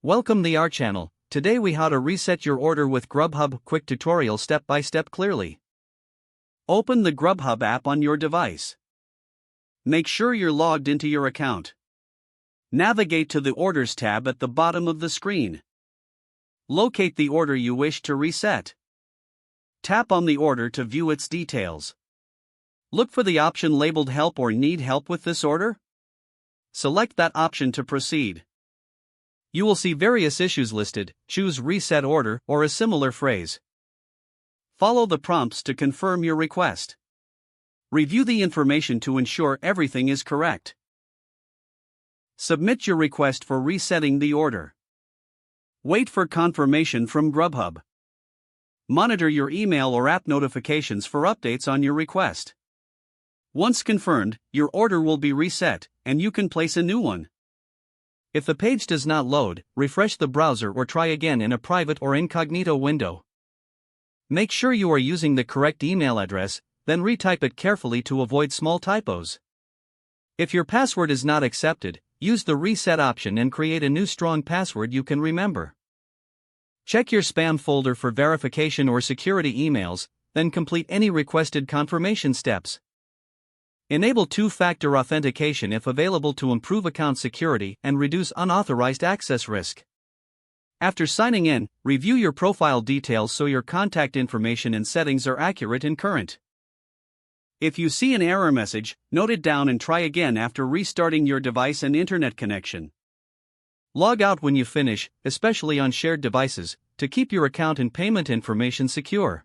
Welcome to our channel. Today we how to reset your order with Grubhub. Quick tutorial step by step clearly. Open the Grubhub app on your device. Make sure you're logged into your account. Navigate to the Orders tab at the bottom of the screen. Locate the order you wish to reset. Tap on the order to view its details. Look for the option labeled Help or Need Help with this order. Select that option to proceed. You will see various issues listed. Choose Reset Order or a similar phrase. Follow the prompts to confirm your request. Review the information to ensure everything is correct. Submit your request for resetting the order. Wait for confirmation from Grubhub. Monitor your email or app notifications for updates on your request. Once confirmed, your order will be reset, and you can place a new one. If the page does not load, refresh the browser or try again in a private or incognito window. Make sure you are using the correct email address, then retype it carefully to avoid small typos. If your password is not accepted, use the reset option and create a new strong password you can remember. Check your spam folder for verification or security emails, then complete any requested confirmation steps. Enable two-factor authentication if available to improve account security and reduce unauthorized access risk. After signing in, review your profile details so your contact information and settings are accurate and current. If you see an error message, note it down and try again after restarting your device and internet connection. Log out when you finish, especially on shared devices, to keep your account and payment information secure.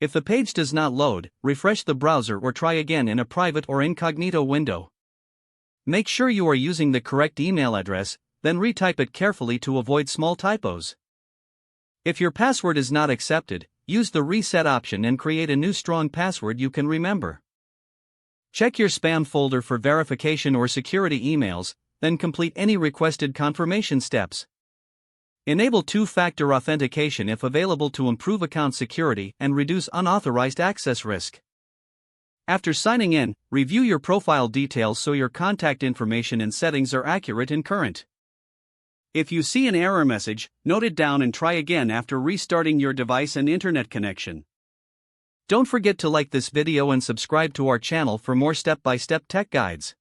If the page does not load, refresh the browser or try again in a private or incognito window. Make sure you are using the correct email address, then retype it carefully to avoid small typos. If your password is not accepted, use the reset option and create a new strong password you can remember. Check your spam folder for verification or security emails, then complete any requested confirmation steps. Enable two-factor authentication if available to improve account security and reduce unauthorized access risk. After signing in, review your profile details so your contact information and settings are accurate and current. If you see an error message, note it down and try again after restarting your device and internet connection. Don't forget to like this video and subscribe to our channel for more step-by-step tech guides.